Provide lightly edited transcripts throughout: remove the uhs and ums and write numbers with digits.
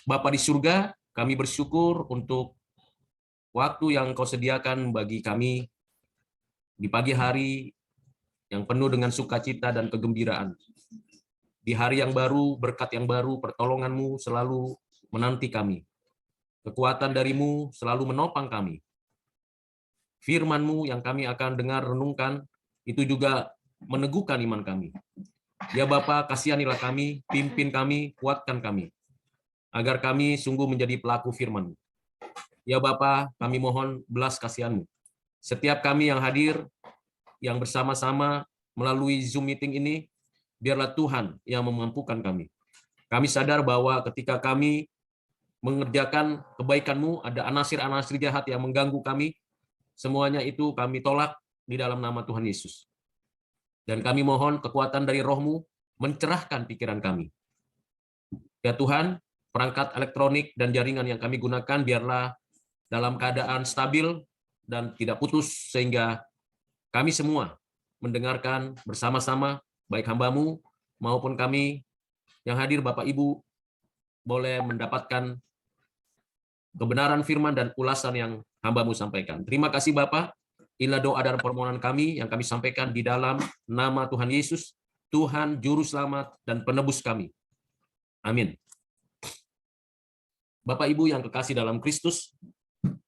Bapa di surga, kami bersyukur untuk waktu yang Kau sediakan bagi kami di pagi hari yang penuh dengan sukacita dan kegembiraan. Di hari yang baru, berkat yang baru, pertolongan-Mu selalu menanti kami. Kekuatan dari-Mu selalu menopang kami. Firman-Mu yang kami akan dengar renungkan, itu juga meneguhkan iman kami. Ya Bapa, kasihanilah kami, pimpin kami, kuatkan kami, agar kami sungguh menjadi pelaku firman. Ya Bapa, kami mohon belas kasihan-Mu. Setiap kami yang hadir, yang bersama-sama melalui Zoom meeting ini, biarlah Tuhan yang memampukan kami. Kami sadar bahwa ketika kami mengerjakan kebaikan-Mu, ada anasir-anasir jahat yang mengganggu kami, semuanya itu kami tolak di dalam nama Tuhan Yesus. Dan kami mohon kekuatan dari Roh-Mu mencerahkan pikiran kami. Ya Tuhan, perangkat elektronik dan jaringan yang kami gunakan biarlah dalam keadaan stabil dan tidak putus, sehingga kami semua mendengarkan bersama-sama, baik hamba-Mu maupun kami yang hadir, Bapak Ibu, boleh mendapatkan kebenaran firman dan ulasan yang hamba-Mu sampaikan. Terima kasih Bapak. Inilah doa dan permohonan kami yang kami sampaikan di dalam nama Tuhan Yesus, Tuhan Juru Selamat dan Penebus kami. Amin. Bapak Ibu yang kekasih dalam Kristus,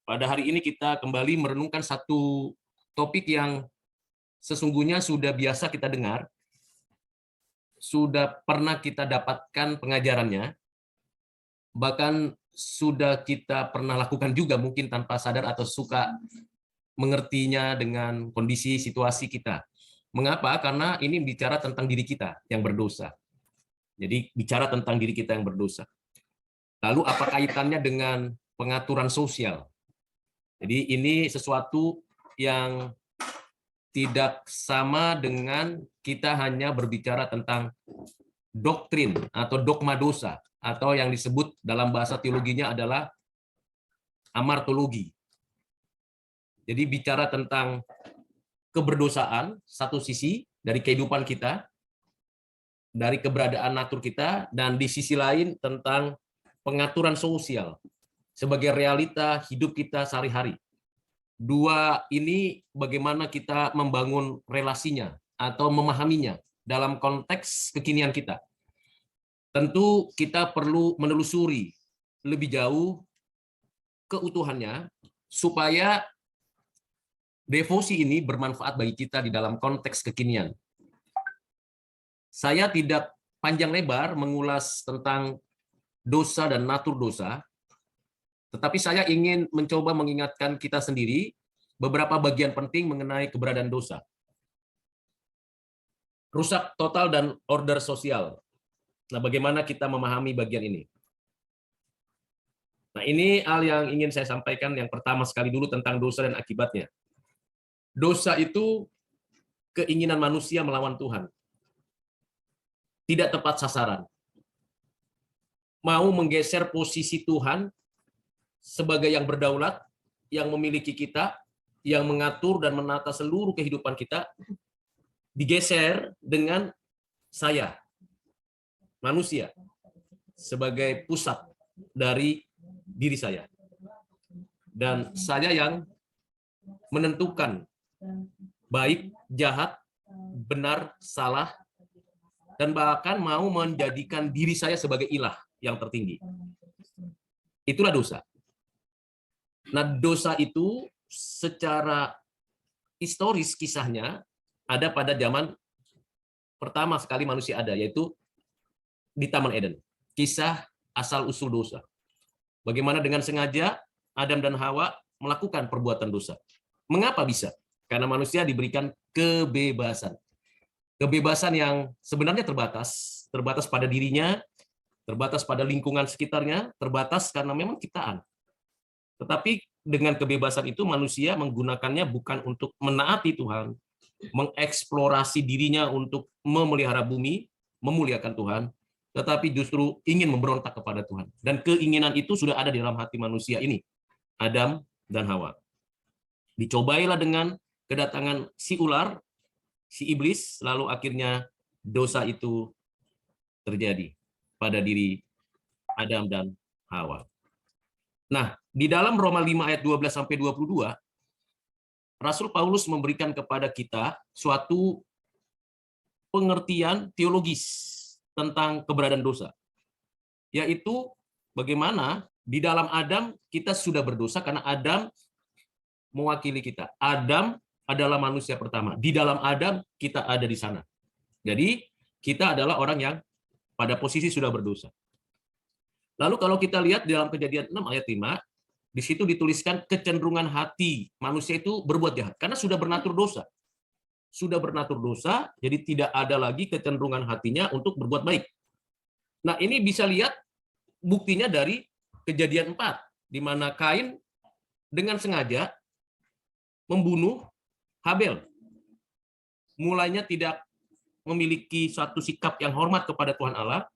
pada hari ini kita kembali merenungkan satu topik yang sesungguhnya sudah biasa kita dengar, sudah pernah kita dapatkan pengajarannya, bahkan sudah kita pernah lakukan juga mungkin tanpa sadar atau suka mengertinya dengan kondisi situasi kita. Mengapa? Karena ini bicara tentang diri kita yang berdosa. Jadi bicara tentang diri kita yang berdosa. Lalu apa kaitannya dengan pengaturan sosial? Jadi ini sesuatu yang tidak sama dengan kita hanya berbicara tentang doktrin atau dogma dosa, atau yang disebut dalam bahasa teologinya adalah amartologi. Jadi bicara tentang keberdosaan satu sisi dari kehidupan kita, dari keberadaan natur kita, dan di sisi lain tentang pengaturan sosial sebagai realita hidup kita sehari-hari. Dua ini bagaimana kita membangun relasinya atau memahaminya dalam konteks kekinian kita. Tentu kita perlu menelusuri lebih jauh keutuhannya supaya devosi ini bermanfaat bagi kita di dalam konteks kekinian. Saya tidak panjang lebar mengulas tentang dosa dan natur dosa, tetapi saya ingin mencoba mengingatkan kita sendiri beberapa bagian penting mengenai keberadaan dosa. Rusak total dan order sosial. Nah, bagaimana kita memahami bagian ini? Nah, ini hal yang ingin saya sampaikan yang pertama sekali dulu tentang dosa dan akibatnya. Dosa itu keinginan manusia melawan Tuhan. Tidak tepat sasaran. Mau menggeser posisi Tuhan sebagai yang berdaulat, yang memiliki kita, yang mengatur dan menata seluruh kehidupan kita, digeser dengan saya, manusia, sebagai pusat dari diri saya. Dan saya yang menentukan baik, jahat, benar, salah, dan bahkan mau menjadikan diri saya sebagai ilah yang tertinggi. Itulah dosa. Nah, dosa itu secara historis kisahnya ada pada zaman pertama sekali manusia ada, yaitu di Taman Eden. Kisah asal-usul dosa. Bagaimana dengan sengaja Adam dan Hawa melakukan perbuatan dosa. Mengapa bisa? Karena manusia diberikan kebebasan. Kebebasan yang sebenarnya terbatas pada dirinya, terbatas pada lingkungan sekitarnya, terbatas karena memang ciptaan. Tetapi dengan kebebasan itu manusia menggunakannya bukan untuk menaati Tuhan, mengeksplorasi dirinya untuk memelihara bumi, memuliakan Tuhan, tetapi justru ingin memberontak kepada Tuhan. Dan keinginan itu sudah ada di dalam hati manusia ini, Adam dan Hawa. Dicobailah dengan kedatangan si ular, si iblis, lalu akhirnya dosa itu terjadi pada diri Adam dan Hawa. Nah, di dalam Roma 5 ayat 12 sampai 22, Rasul Paulus memberikan kepada kita suatu pengertian teologis tentang keberadaan dosa, yaitu bagaimana di dalam Adam kita sudah berdosa karena Adam mewakili kita. Adam adalah manusia pertama. Di dalam Adam kita ada di sana. Jadi kita adalah orang yang pada posisi sudah berdosa. Lalu kalau kita lihat di dalam Kejadian 6 ayat 5, di situ dituliskan kecenderungan hati manusia itu berbuat jahat karena sudah bernatur dosa. Sudah bernatur dosa, jadi tidak ada lagi kecenderungan hatinya untuk berbuat baik. Nah, ini bisa lihat buktinya dari Kejadian 4, di mana Kain dengan sengaja membunuh Habel. Mulainya tidak memiliki suatu sikap yang hormat kepada Tuhan Allah,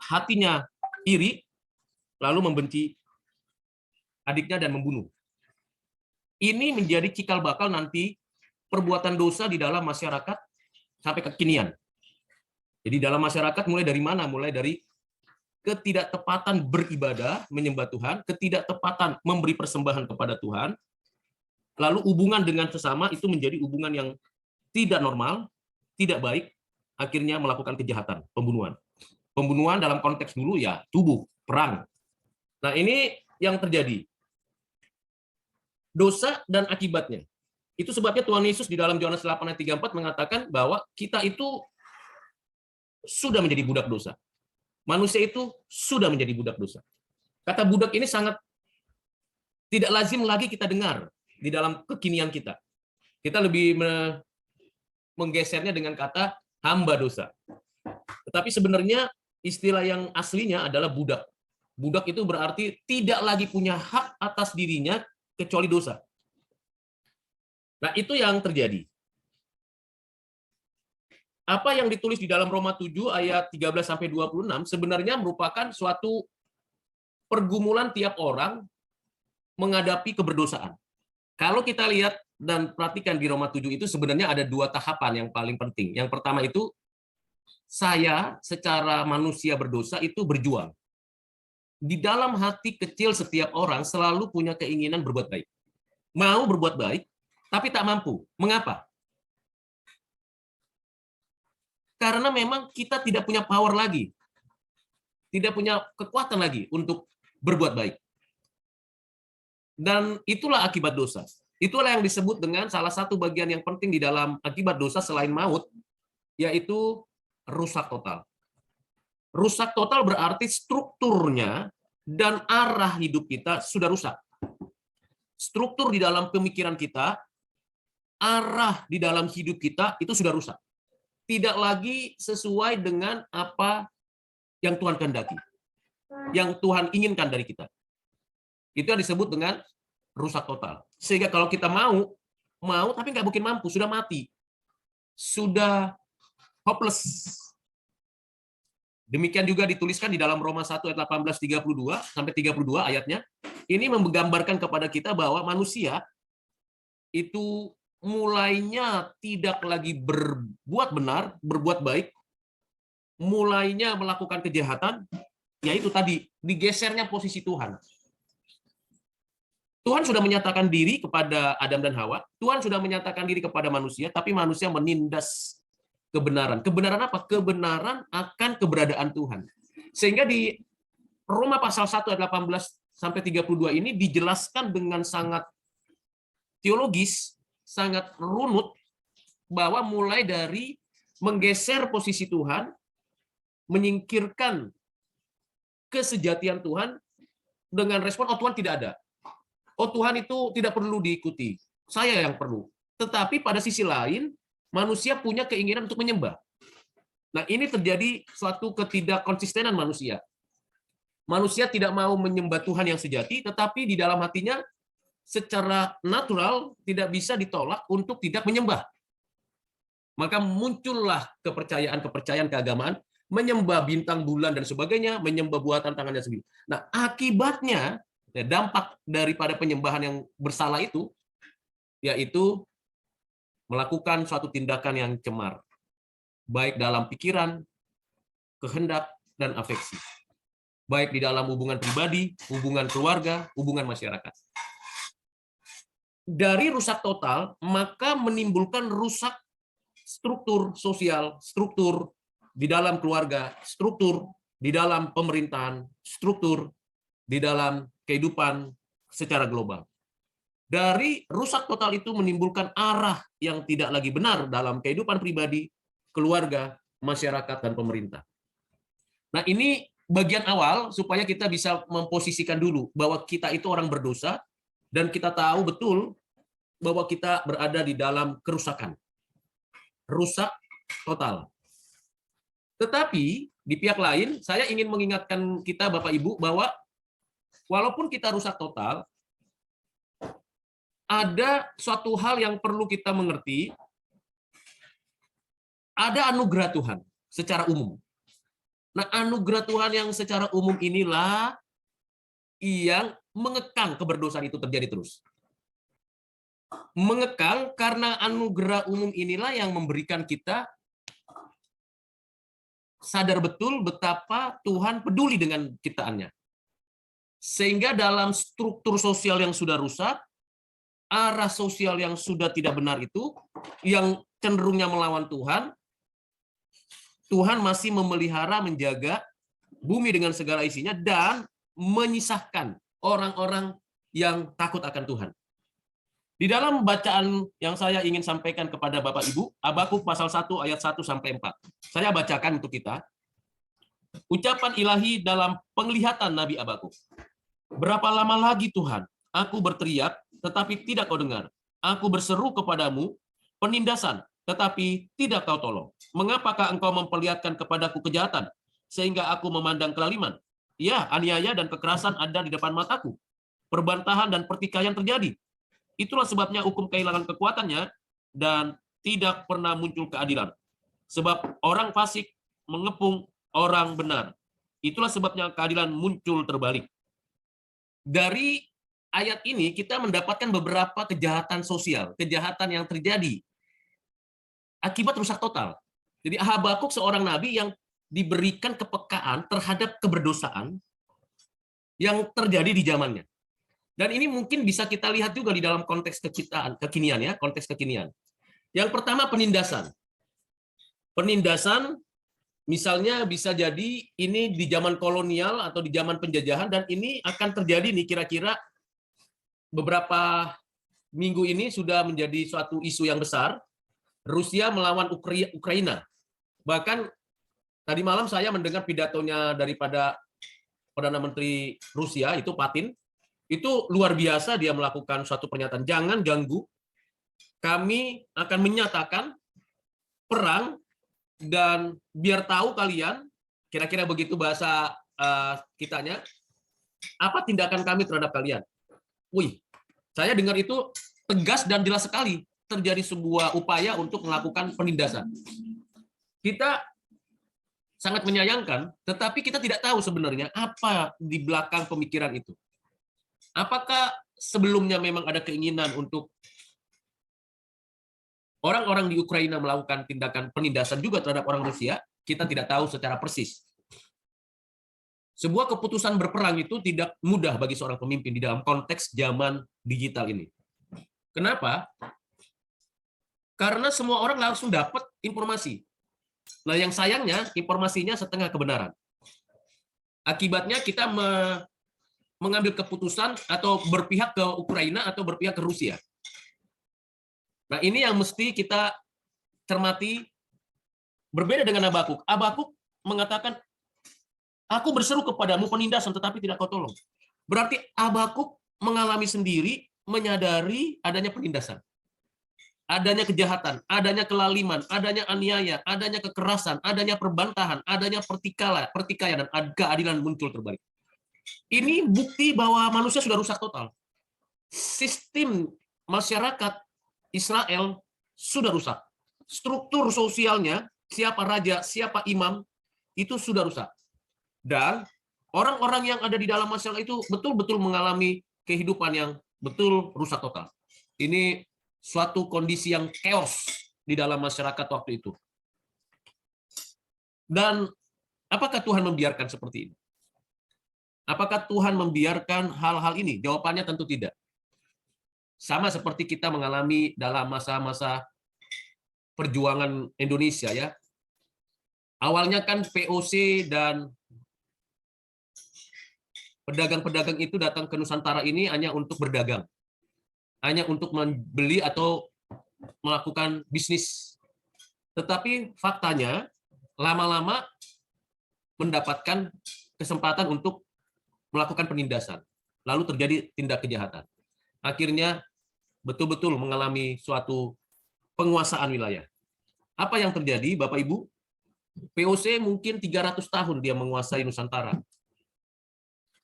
hatinya iri, lalu membenci adiknya dan membunuh. Ini menjadi cikal bakal nanti perbuatan dosa di dalam masyarakat sampai kekinian. Jadi dalam masyarakat mulai dari mana? Mulai dari ketidaktepatan beribadah, menyembah Tuhan, ketidaktepatan memberi persembahan kepada Tuhan, lalu hubungan dengan sesama itu menjadi hubungan yang tidak normal, tidak baik, akhirnya melakukan kejahatan, pembunuhan. Pembunuhan dalam konteks dulu ya tubuh, perang. Nah, ini yang terjadi. Dosa dan akibatnya. Itu sebabnya Tuhan Yesus di dalam Yohanes 8 ayat 34 mengatakan bahwa kita itu sudah menjadi budak dosa. Manusia itu sudah menjadi budak dosa. Kata budak ini sangat tidak lazim lagi kita dengar di dalam kekinian kita. Kita lebih menggesernya dengan kata hamba dosa. Tetapi sebenarnya istilah yang aslinya adalah budak. Budak itu berarti tidak lagi punya hak atas dirinya kecuali dosa. Nah, itu yang terjadi. Apa yang ditulis di dalam Roma 7 ayat 13 sampai 26 sebenarnya merupakan suatu pergumulan tiap orang menghadapi keberdosaan. Kalau kita lihat dan perhatikan di Roma 7 itu sebenarnya ada dua tahapan yang paling penting. Yang pertama itu saya secara manusia berdosa itu berjuang. Di dalam hati kecil setiap orang selalu punya keinginan berbuat baik. Mau berbuat baik, tapi tak mampu. Mengapa? Karena memang kita tidak punya power lagi. Tidak punya kekuatan lagi untuk berbuat baik. Dan itulah akibat dosa. Itulah yang disebut dengan salah satu bagian yang penting di dalam akibat dosa selain maut, yaitu rusak total. Rusak total berarti strukturnya dan arah hidup kita sudah rusak. Struktur di dalam pemikiran kita, arah di dalam hidup kita itu sudah rusak. Tidak lagi sesuai dengan apa yang Tuhan kehendaki, yang Tuhan inginkan dari kita. Itu yang disebut dengan rusak total. Sehingga kalau kita mau tapi nggak mungkin mampu, sudah mati, sudah hopeless. Demikian juga dituliskan di dalam Roma 1 ayat 18-32 sampai 32 ayatnya. Ini menggambarkan kepada kita bahwa manusia itu mulainya tidak lagi berbuat benar, berbuat baik, mulainya melakukan kejahatan, yaitu tadi digesernya posisi Tuhan. Tuhan sudah menyatakan diri kepada Adam dan Hawa, Tuhan sudah menyatakan diri kepada manusia, tapi manusia menindas kebenaran. Kebenaran apa? Kebenaran akan keberadaan Tuhan. Sehingga di Roma pasal 1 ayat 18 sampai 32 ini dijelaskan dengan sangat teologis, sangat runut, bahwa mulai dari menggeser posisi Tuhan, menyingkirkan kesejatian Tuhan dengan respon, oh Tuhan tidak ada. Oh Tuhan itu tidak perlu diikuti. Saya yang perlu. Tetapi pada sisi lain, manusia punya keinginan untuk menyembah. Nah, ini terjadi suatu ketidakkonsistenan manusia. Manusia tidak mau menyembah Tuhan yang sejati, tetapi di dalam hatinya secara natural tidak bisa ditolak untuk tidak menyembah. Maka muncullah kepercayaan keagamaan, menyembah bintang bulan dan sebagainya, menyembah buatan tangannya sendiri. Nah, akibatnya, dampak daripada penyembahan yang bersalah itu, yaitu melakukan suatu tindakan yang cemar, baik dalam pikiran, kehendak, dan afeksi. baik di dalam hubungan pribadi, hubungan keluarga, hubungan masyarakat. Dari rusak total, maka menimbulkan rusak struktur sosial, struktur di dalam keluarga, struktur di dalam pemerintahan, struktur di dalam kehidupan secara global. Dari rusak total itu menimbulkan arah yang tidak lagi benar dalam kehidupan pribadi, keluarga, masyarakat, dan pemerintah. Nah, ini bagian awal supaya kita bisa memposisikan dulu bahwa kita itu orang berdosa dan kita tahu betul bahwa kita berada di dalam kerusakan. Rusak total. Tetapi di pihak lain, saya ingin mengingatkan kita Bapak Ibu bahwa walaupun kita rusak total, ada suatu hal yang perlu kita mengerti, ada anugerah Tuhan secara umum. Nah, anugerah Tuhan yang secara umum inilah yang mengekang keberdosaan itu terjadi terus. Mengekang karena anugerah umum inilah yang memberikan kita sadar betul betapa Tuhan peduli dengan ciptaannya. Sehingga dalam struktur sosial yang sudah rusak, arah sosial yang sudah tidak benar itu, yang cenderungnya melawan Tuhan, Tuhan masih memelihara, menjaga bumi dengan segala isinya, dan menyisahkan orang-orang yang takut akan Tuhan. Di dalam bacaan yang saya ingin sampaikan kepada Bapak Ibu, Habakuk pasal 1 ayat 1-4. Saya bacakan untuk kita. Ucapan ilahi dalam penglihatan Nabi Habakuk. Berapa lama lagi Tuhan, aku berteriak, tetapi tidak kau dengar. Aku berseru kepadamu, penindasan, tetapi tidak kau tolong. Mengapakah engkau memperlihatkan kepadaku kejahatan, sehingga aku memandang kelaliman? Ya, aniaya dan kekerasan ada di depan mataku. Perbantahan dan pertikaian terjadi. Itulah sebabnya hukum kehilangan kekuatannya, dan tidak pernah muncul keadilan. Sebab orang fasik mengepung orang benar. Itulah sebabnya keadilan muncul terbalik. Dari ayat ini kita mendapatkan beberapa kejahatan sosial, kejahatan yang terjadi akibat rusak total. Jadi Habakuk seorang nabi yang diberikan kepekaan terhadap keberdosaan yang terjadi di zamannya. Dan ini mungkin bisa kita lihat juga di dalam konteks kekinian ya, konteks kekinian. Yang pertama penindasan. Penindasan misalnya bisa jadi ini di zaman kolonial atau di zaman penjajahan, dan ini akan terjadi nih kira-kira beberapa minggu ini sudah menjadi suatu isu yang besar. Rusia melawan Ukraina. Bahkan tadi malam saya mendengar pidatonya daripada Perdana Menteri Rusia, itu Putin. Itu luar biasa, dia melakukan suatu pernyataan, jangan ganggu, kami akan menyatakan perang, dan biar tahu kalian, kira-kira begitu bahasa kitanya, apa tindakan kami terhadap kalian. Wih, saya dengar itu tegas dan jelas sekali, terjadi sebuah upaya untuk melakukan penindasan. Kita sangat menyayangkan, tetapi kita tidak tahu sebenarnya apa di belakang pemikiran itu. Apakah sebelumnya memang ada keinginan untuk orang-orang di Ukraina melakukan tindakan penindasan juga terhadap orang Rusia? Kita tidak tahu secara persis. Sebuah keputusan berperang itu tidak mudah bagi seorang pemimpin di dalam konteks zaman digital ini. Kenapa? Karena semua orang langsung dapat informasi. Nah, yang sayangnya informasinya setengah kebenaran. Akibatnya kita mengambil keputusan atau berpihak ke Ukraina atau berpihak ke Rusia. Nah, ini yang mesti kita cermati. Berbeda dengan Habakuk. Habakuk mengatakan, aku berseru kepadamu penindasan tetapi tidak kau tolong. Berarti Habakuk mengalami sendiri, menyadari adanya penindasan. Adanya kejahatan, adanya kelaliman, adanya aniaya, adanya kekerasan, adanya perbantahan, adanya pertikaian, dan keadilan muncul terbalik. Ini bukti bahwa manusia sudah rusak total. Sistem masyarakat Israel sudah rusak. Struktur sosialnya, siapa raja, siapa imam, itu sudah rusak. Dan orang-orang yang ada di dalam masyarakat itu betul-betul mengalami kehidupan yang betul rusak total. Ini suatu kondisi yang chaos di dalam masyarakat waktu itu. Dan apakah Tuhan membiarkan seperti ini? Apakah Tuhan membiarkan hal-hal ini? Jawabannya tentu tidak. Sama seperti kita mengalami dalam masa-masa perjuangan Indonesia ya. Awalnya kan POC dan pedagang-pedagang itu datang ke Nusantara ini hanya untuk berdagang. Hanya untuk membeli atau melakukan bisnis. Tetapi faktanya lama-lama mendapatkan kesempatan untuk melakukan penindasan. Lalu terjadi tindak kejahatan. Akhirnya betul-betul mengalami suatu penguasaan wilayah. Apa yang terjadi, Bapak Ibu? POC mungkin 300 tahun dia menguasai Nusantara.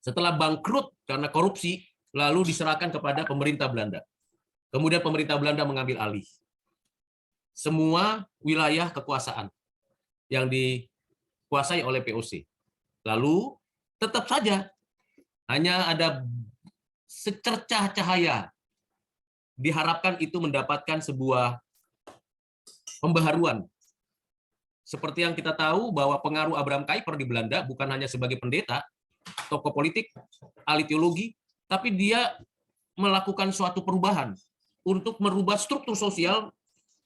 Setelah bangkrut karena korupsi, lalu diserahkan kepada pemerintah Belanda. Kemudian pemerintah Belanda mengambil alih semua wilayah kekuasaan yang dikuasai oleh POC. Lalu tetap saja hanya ada secercah cahaya. Diharapkan itu mendapatkan sebuah pembaharuan. Seperti yang kita tahu bahwa pengaruh Abraham Kuyper di Belanda bukan hanya sebagai pendeta, tokoh politik, ahli teologi, tapi dia melakukan suatu perubahan untuk merubah struktur sosial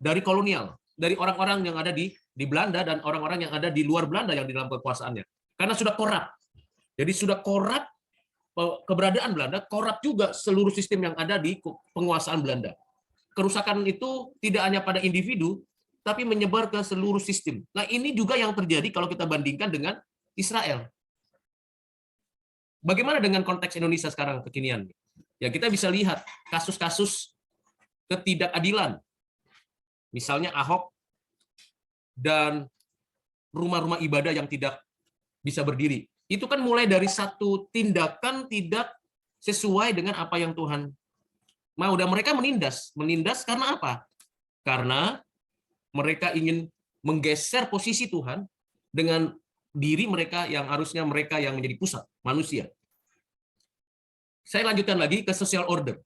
dari kolonial, dari orang-orang yang ada di Belanda dan orang-orang yang ada di luar Belanda yang di dalam kekuasaannya. Karena sudah korup. Jadi sudah korup keberadaan Belanda, korup juga seluruh sistem yang ada di penguasaan Belanda. Kerusakan itu tidak hanya pada individu, tapi menyebar ke seluruh sistem. Nah, ini juga yang terjadi kalau kita bandingkan dengan Israel. Bagaimana dengan konteks Indonesia sekarang kekinian? Ya, kita bisa lihat kasus-kasus ketidakadilan. Misalnya Ahok dan rumah-rumah ibadah yang tidak bisa berdiri. Itu kan mulai dari satu tindakan tidak sesuai dengan apa yang Tuhan mau. Dan mereka menindas. Menindas karena apa? Karena mereka ingin menggeser posisi Tuhan dengan diri mereka yang harusnya mereka yang menjadi pusat, manusia. Saya lanjutkan lagi ke social order.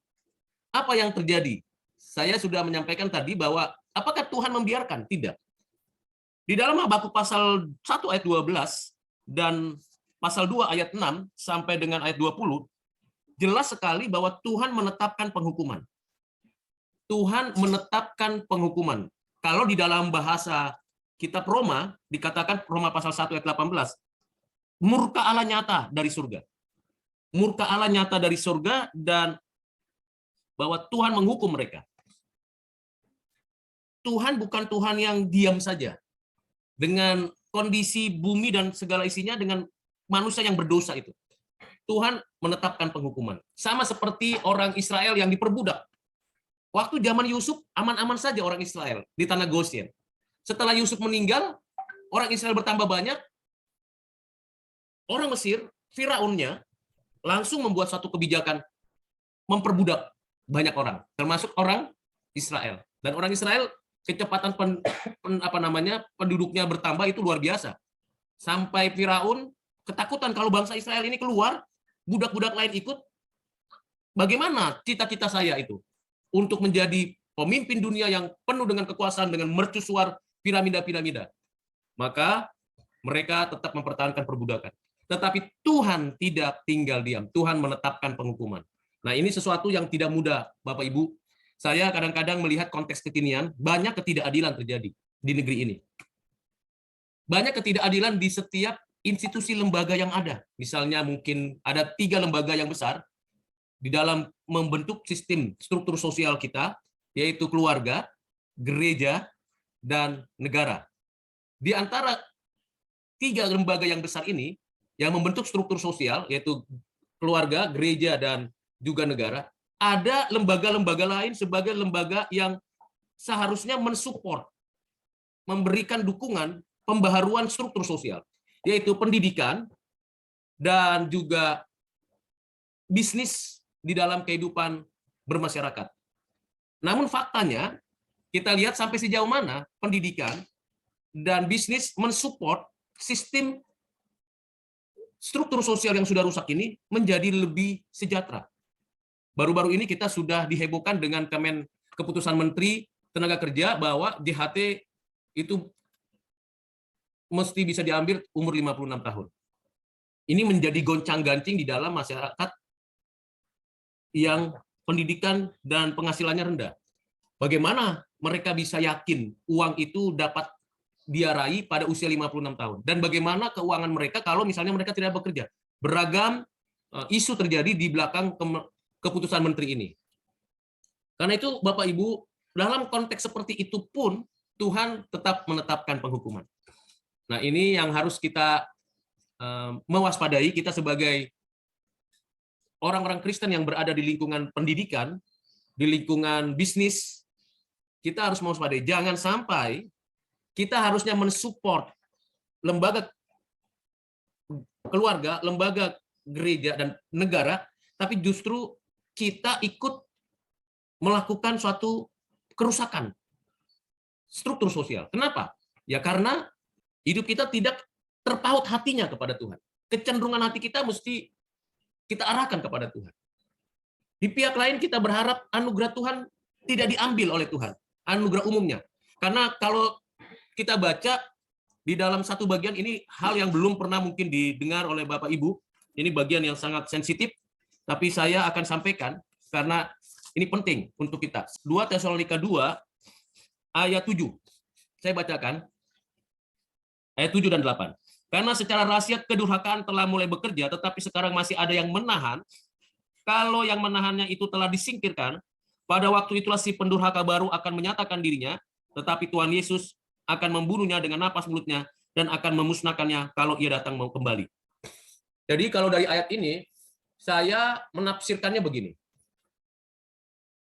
Apa yang terjadi? Saya sudah menyampaikan tadi bahwa apakah Tuhan membiarkan? Tidak. Di dalam Habakuk pasal 1 ayat 12 dan pasal 2 ayat 6 sampai dengan ayat 20, jelas sekali bahwa Tuhan menetapkan penghukuman. Tuhan menetapkan penghukuman. Kalau di dalam bahasa kitab Roma, dikatakan Roma pasal 1 ayat 18, murka Allah nyata dari surga. Murka Allah nyata dari surga dan bahwa Tuhan menghukum mereka. Tuhan bukan Tuhan yang diam saja. Dengan kondisi bumi dan segala isinya, dengan manusia yang berdosa itu. Tuhan menetapkan penghukuman. Sama seperti orang Israel yang diperbudak. Waktu zaman Yusuf, aman-aman saja orang Israel di tanah Goshen. Setelah Yusuf meninggal, orang Israel bertambah banyak. Orang Mesir, Firaunnya, langsung membuat satu kebijakan memperbudak banyak orang, termasuk orang Israel. Dan orang Israel, kecepatan penduduknya bertambah itu luar biasa. Sampai Firaun ketakutan kalau bangsa Israel ini keluar, budak-budak lain ikut, bagaimana cita-cita saya itu? Untuk menjadi pemimpin dunia yang penuh dengan kekuasaan, dengan mercusuar piramida-piramida. Maka mereka tetap mempertahankan perbudakan. Tetapi Tuhan tidak tinggal diam. Tuhan menetapkan penghukuman. Nah, ini sesuatu yang tidak mudah, Bapak Ibu. Saya kadang-kadang melihat konteks kekinian, banyak ketidakadilan terjadi di negeri ini. Banyak ketidakadilan di setiap institusi lembaga yang ada. Misalnya mungkin ada 3 lembaga yang besar di dalam membentuk sistem struktur sosial kita, yaitu keluarga, gereja, dan negara. Di antara 3 lembaga yang besar ini, yang membentuk struktur sosial, yaitu keluarga, gereja, dan juga negara, ada lembaga-lembaga lain sebagai lembaga yang seharusnya mensupport, memberikan dukungan pembaharuan struktur sosial, yaitu pendidikan dan juga bisnis di dalam kehidupan bermasyarakat. Namun faktanya, kita lihat sampai sejauh mana pendidikan dan bisnis mensupport sistem struktur sosial yang sudah rusak ini menjadi lebih sejahtera. Baru-baru ini kita sudah dihebohkan dengan keputusan Menteri Tenaga Kerja bahwa JHT itu mesti bisa diambil umur 56 tahun. Ini menjadi goncang-gancing di dalam masyarakat yang pendidikan dan penghasilannya rendah. Bagaimana mereka bisa yakin uang itu dapat dia raih pada usia 56 tahun? Dan bagaimana keuangan mereka kalau misalnya mereka tidak bekerja? Beragam isu terjadi di belakang keputusan menteri ini. Karena itu, Bapak Ibu, dalam konteks seperti itu pun Tuhan tetap menetapkan penghukuman. Nah, ini yang harus kita mewaspadai, kita sebagai orang-orang Kristen yang berada di lingkungan pendidikan, di lingkungan bisnis, kita harus mewaspadai. Jangan sampai kita harusnya mensupport lembaga keluarga, lembaga gereja, dan negara, tapi justru kita ikut melakukan suatu kerusakan struktur sosial. Kenapa? Ya karena hidup kita tidak terpaut hatinya kepada Tuhan. Kecenderungan hati kita mesti kita arahkan kepada Tuhan. Di pihak lain kita berharap anugerah Tuhan tidak diambil oleh Tuhan, anugerah umumnya. Karena kalau kita baca di dalam satu bagian ini, hal yang belum pernah mungkin didengar oleh Bapak Ibu, ini bagian yang sangat sensitif, tapi saya akan sampaikan karena ini penting untuk kita. 2 Tesalonika 2 ayat 7. Saya bacakan ayat 7 dan 8. Karena secara rahasia kedurhakaan telah mulai bekerja, tetapi sekarang masih ada yang menahan. Kalau yang menahannya itu telah disingkirkan, pada waktu itulah si pendurhaka baru akan menyatakan dirinya, tetapi Tuhan Yesus akan membunuhnya dengan napas mulutnya dan akan memusnahkannya kalau ia datang mau kembali. Jadi kalau dari ayat ini, saya menafsirkannya begini.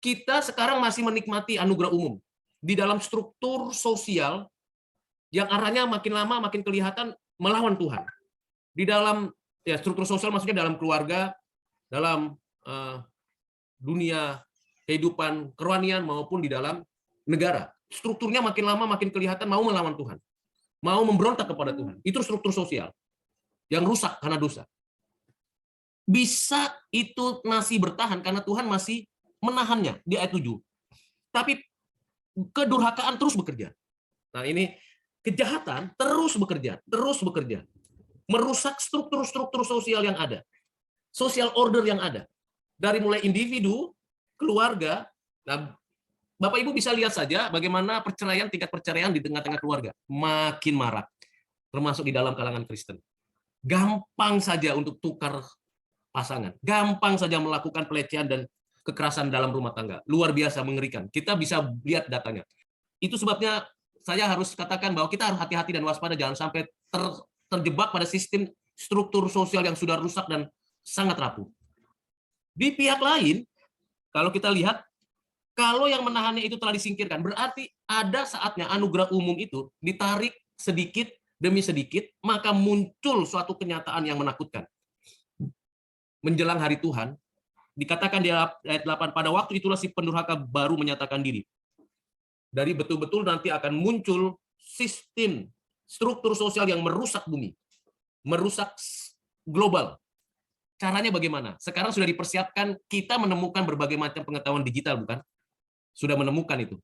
Kita sekarang masih menikmati anugerah umum di dalam struktur sosial yang arahnya makin lama makin kelihatan melawan Tuhan. Di dalam struktur sosial maksudnya dalam keluarga, dalam dunia kehidupan kerohanian maupun di dalam negara. Strukturnya makin lama makin kelihatan mau melawan Tuhan. Mau memberontak kepada Tuhan. Itu struktur sosial yang rusak karena dosa. Bisa itu masih bertahan karena Tuhan masih menahannya di ayat 7. Tapi kedurhakaan terus bekerja. Nah, ini kejahatan terus bekerja. Merusak struktur-struktur sosial yang ada. Social order yang ada. Dari mulai individu, keluarga. Nah, Bapak Ibu bisa lihat saja bagaimana tingkat perceraian di tengah-tengah keluarga makin marak, termasuk di dalam kalangan Kristen. Gampang saja untuk tukar pasangan, gampang saja melakukan pelecehan dan kekerasan dalam rumah tangga. Luar biasa mengerikan. Kita bisa lihat datanya. Itu sebabnya saya harus katakan bahwa kita harus hati-hati dan waspada, jangan sampai terjebak pada sistem struktur sosial yang sudah rusak dan sangat rapuh. Di pihak lain, kalau kita lihat, kalau yang menahannya itu telah disingkirkan, berarti ada saatnya anugerah umum itu ditarik sedikit demi sedikit, maka muncul suatu kenyataan yang menakutkan. Menjelang hari Tuhan, dikatakan di ayat 8, pada waktu itulah si pendurhaka baru menyatakan diri. Dari betul-betul nanti akan muncul sistem struktur sosial yang merusak bumi, merusak global. Caranya bagaimana? Sekarang sudah dipersiapkan, kita menemukan berbagai macam pengetahuan digital, bukan? Sudah menemukan itu.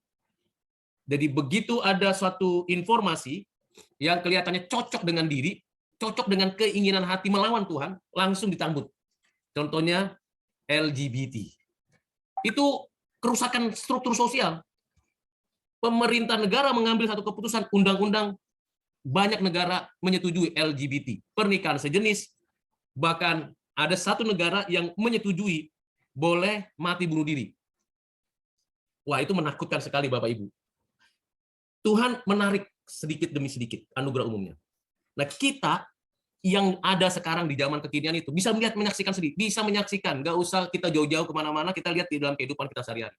Jadi begitu ada suatu informasi yang kelihatannya cocok dengan diri, cocok dengan keinginan hati melawan Tuhan, langsung ditambut. Contohnya LGBT. Itu kerusakan struktur sosial. Pemerintah negara mengambil satu keputusan undang-undang, banyak negara menyetujui LGBT, pernikahan sejenis, bahkan ada satu negara yang menyetujui boleh mati bunuh diri. Wah, itu menakutkan sekali Bapak Ibu. Tuhan menarik sedikit demi sedikit anugerah umumnya. Nah, kita yang ada sekarang di zaman kekinian itu bisa menyaksikan sendiri, bisa menyaksikan, nggak usah kita jauh-jauh kemana-mana, kita lihat di dalam kehidupan kita sehari-hari.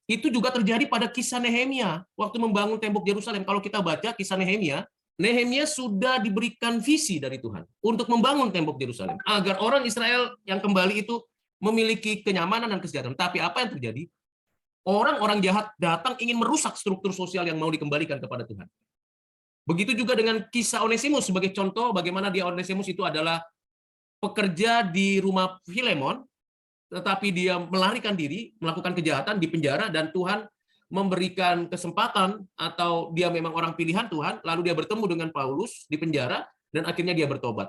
Itu juga terjadi pada kisah Nehemia waktu membangun tembok Yerusalem. Kalau kita baca kisah Nehemia sudah diberikan visi dari Tuhan untuk membangun tembok Yerusalem agar orang Israel yang kembali itu memiliki kenyamanan dan kesejahteraan. Tapi apa yang terjadi? Orang-orang jahat datang ingin merusak struktur sosial yang mau dikembalikan kepada Tuhan. Begitu juga dengan kisah Onesimus sebagai contoh bagaimana Onesimus itu adalah pekerja di rumah Filemon, tetapi dia melarikan diri, melakukan kejahatan di penjara, dan Tuhan memberikan kesempatan, atau dia memang orang pilihan Tuhan, lalu dia bertemu dengan Paulus di penjara, dan akhirnya dia bertobat.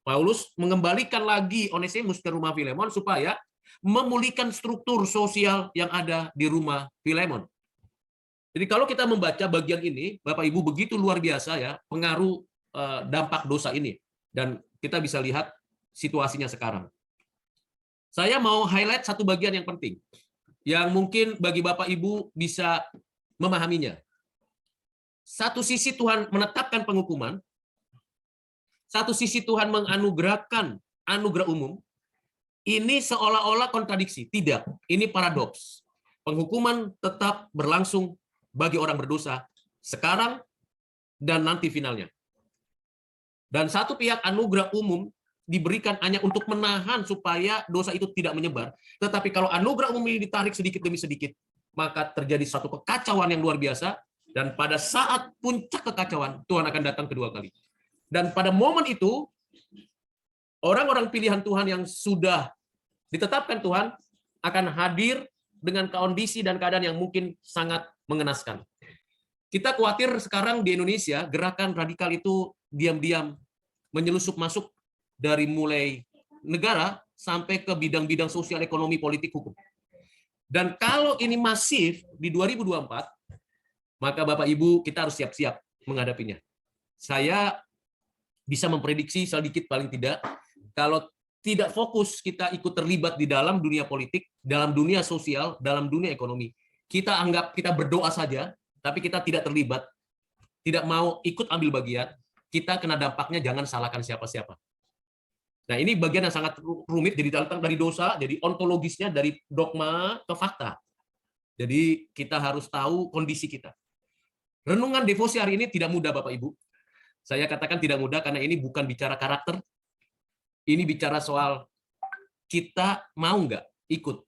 Paulus mengembalikan lagi Onesimus ke rumah Filemon supaya memulihkan struktur sosial yang ada di rumah Filemon. Jadi kalau kita membaca bagian ini, Bapak Ibu, begitu luar biasa ya pengaruh dampak dosa ini. Dan kita bisa lihat situasinya sekarang. Saya mau highlight satu bagian yang penting, yang mungkin bagi Bapak Ibu bisa memahaminya. Satu sisi Tuhan menetapkan penghukuman, satu sisi Tuhan menganugerahkan anugerah umum. Ini seolah-olah kontradiksi. Tidak, ini paradoks. Penghukuman tetap berlangsung bagi orang berdosa sekarang dan nanti finalnya. Dan satu pihak anugerah umum diberikan hanya untuk menahan supaya dosa itu tidak menyebar. Tetapi kalau anugerah umum ini ditarik sedikit demi sedikit, maka terjadi satu kekacauan yang luar biasa, dan pada saat puncak kekacauan, Tuhan akan datang kedua kali. Dan pada momen itu, orang-orang pilihan Tuhan yang sudah ditetapkan Tuhan akan hadir dengan kondisi dan keadaan yang mungkin sangat mengenaskan. Kita khawatir sekarang di Indonesia, gerakan radikal itu diam-diam menyelusup masuk dari mulai negara sampai ke bidang-bidang sosial, ekonomi, politik, hukum. Dan kalau ini masif di 2024, maka Bapak Ibu kita harus siap-siap menghadapinya. Saya bisa memprediksi sedikit paling tidak, kalau tidak fokus kita ikut terlibat di dalam dunia politik, dalam dunia sosial, dalam dunia ekonomi. Kita anggap kita berdoa saja, tapi kita tidak terlibat, tidak mau ikut ambil bagian, kita kena dampaknya, jangan salahkan siapa-siapa. Nah, ini bagian yang sangat rumit, jadi datang dari dosa, jadi ontologisnya dari dogma ke fakta. Jadi kita harus tahu kondisi kita. Renungan devosi hari ini tidak mudah, Bapak Ibu. Saya katakan tidak mudah karena ini bukan bicara karakter, ini bicara soal kita mau nggak ikut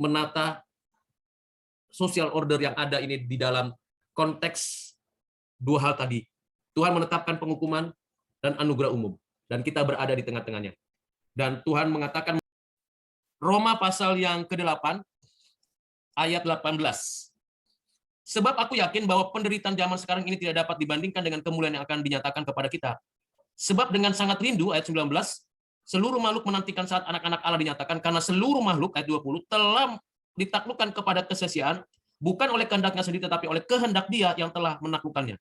menata social order yang ada ini di dalam konteks dua hal tadi. Tuhan menetapkan penghukuman dan anugerah umum. Dan kita berada di tengah-tengahnya. Dan Tuhan mengatakan, Roma pasal yang ke-8, ayat 18. Sebab aku yakin bahwa penderitaan zaman sekarang ini tidak dapat dibandingkan dengan kemuliaan yang akan dinyatakan kepada kita. Sebab dengan sangat rindu, ayat 19, seluruh makhluk menantikan saat anak-anak Allah dinyatakan, karena seluruh makhluk, ayat 20, telah ditaklukkan kepada kesia-siaan, bukan oleh kehendaknya sendiri, tetapi oleh kehendak Dia yang telah menaklukkannya.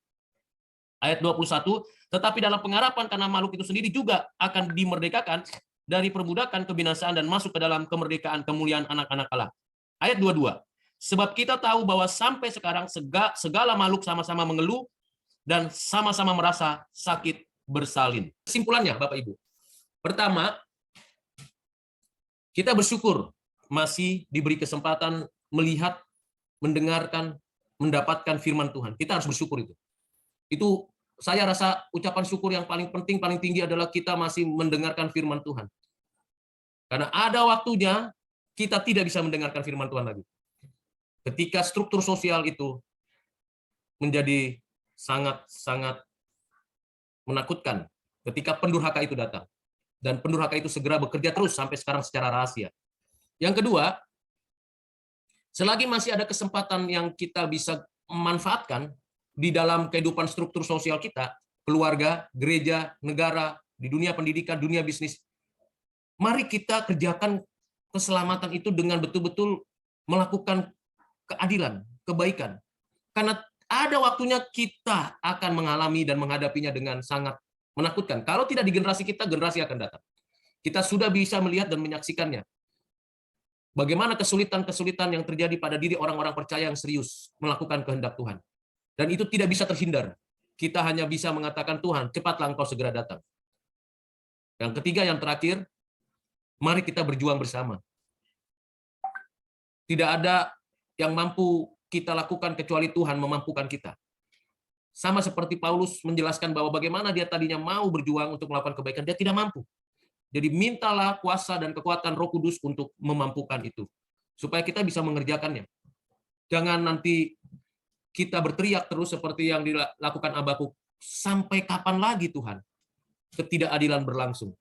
Ayat 21, tetapi dalam pengharapan karena makhluk itu sendiri juga akan dimerdekakan dari perbudakan kebinasaan dan masuk ke dalam kemerdekaan kemuliaan anak-anak Allah. Ayat 22, sebab kita tahu bahwa sampai sekarang segala makhluk sama-sama mengeluh dan sama-sama merasa sakit bersalin. Kesimpulannya, Bapak Ibu. Pertama, kita bersyukur masih diberi kesempatan melihat, mendengarkan, mendapatkan firman Tuhan. Kita harus bersyukur itu. Itu saya rasa ucapan syukur yang paling penting, paling tinggi adalah kita masih mendengarkan firman Tuhan. Karena ada waktunya kita tidak bisa mendengarkan firman Tuhan lagi. Ketika struktur sosial itu menjadi sangat-sangat menakutkan, ketika pendurhaka itu datang. Dan pendurhaka itu segera bekerja terus sampai sekarang secara rahasia. Yang kedua, selagi masih ada kesempatan yang kita bisa manfaatkan di dalam kehidupan struktur sosial kita, keluarga, gereja, negara, di dunia pendidikan, dunia bisnis, mari kita kerjakan keselamatan itu dengan betul-betul melakukan keadilan, kebaikan. Karena ada waktunya kita akan mengalami dan menghadapinya dengan sangat menakutkan. Kalau tidak di generasi kita, generasi akan datang. Kita sudah bisa melihat dan menyaksikannya. Bagaimana kesulitan-kesulitan yang terjadi pada diri orang-orang percaya yang serius melakukan kehendak Tuhan. Dan itu tidak bisa terhindar. Kita hanya bisa mengatakan, Tuhan, cepatlah Engkau segera datang. Yang ketiga, yang terakhir, mari kita berjuang bersama. Tidak ada yang mampu kita lakukan kecuali Tuhan memampukan kita. Sama seperti Paulus menjelaskan bahwa bagaimana dia tadinya mau berjuang untuk melakukan kebaikan, dia tidak mampu. Jadi mintalah kuasa dan kekuatan Roh Kudus untuk memampukan itu. Supaya kita bisa mengerjakannya. Jangan nanti kita berteriak terus seperti yang dilakukan Habakuk. Sampai kapan lagi Tuhan ketidakadilan berlangsung?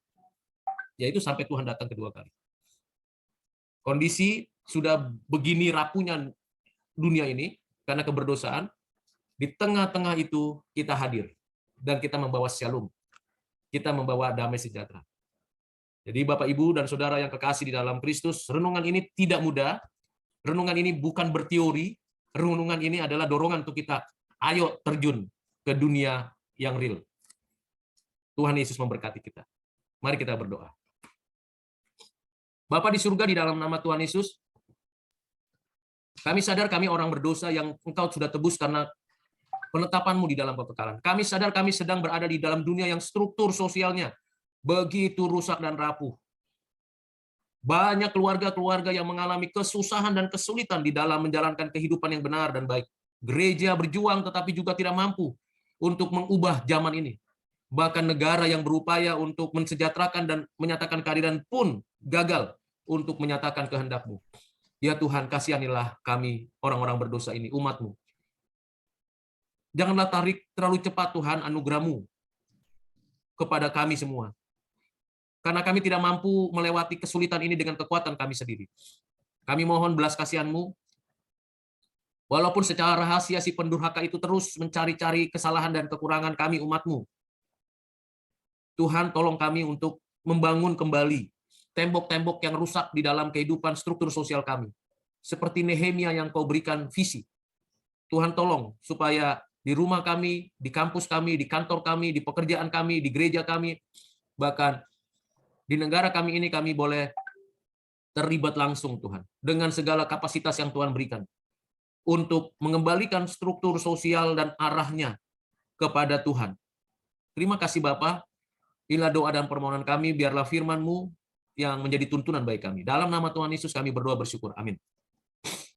Yaitu sampai Tuhan datang kedua kali. Kondisi sudah begini rapuhnya dunia ini karena keberdosaan. Di tengah-tengah itu kita hadir. Dan kita membawa shalom. kita membawa damai sejahtera. Jadi Bapak, Ibu, dan Saudara yang kekasih di dalam Kristus, renungan ini tidak mudah. Renungan ini bukan berteori. Renungan ini adalah dorongan untuk kita, ayo terjun ke dunia yang real. Tuhan Yesus memberkati kita. Mari kita berdoa. Bapa di surga, di dalam nama Tuhan Yesus, kami sadar kami orang berdosa yang Engkau sudah tebus karena penetapan-Mu di dalam kekekalan. Kami sadar kami sedang berada di dalam dunia yang struktur sosialnya begitu rusak dan rapuh. Banyak keluarga-keluarga yang mengalami kesusahan dan kesulitan di dalam menjalankan kehidupan yang benar dan baik. Gereja berjuang tetapi juga tidak mampu untuk mengubah zaman ini. Bahkan negara yang berupaya untuk mensejahterakan dan menyatakan keadilan pun gagal untuk menyatakan kehendak-Mu. Ya Tuhan, kasihanilah kami, orang-orang berdosa ini, umat-Mu. Janganlah tarik terlalu cepat Tuhan anugerah-Mu kepada kami semua. Karena kami tidak mampu melewati kesulitan ini dengan kekuatan kami sendiri. Kami mohon belas kasihan-Mu, walaupun secara rahasia si pendurhaka itu terus mencari-cari kesalahan dan kekurangan kami umat-Mu. Tuhan, tolong kami untuk membangun kembali tembok-tembok yang rusak di dalam kehidupan struktur sosial kami. Seperti Nehemia yang Kau berikan visi. Tuhan tolong supaya di rumah kami, di kampus kami, di kantor kami, di pekerjaan kami, di gereja kami, bahkan di negara kami ini kami boleh terlibat langsung Tuhan. Dengan segala kapasitas yang Tuhan berikan. Untuk mengembalikan struktur sosial dan arahnya kepada Tuhan. Terima kasih Bapa. Inilah doa dan permohonan kami, biarlah firman-Mu yang menjadi tuntunan bagi kami. Dalam nama Tuhan Yesus kami berdoa bersyukur. Amin.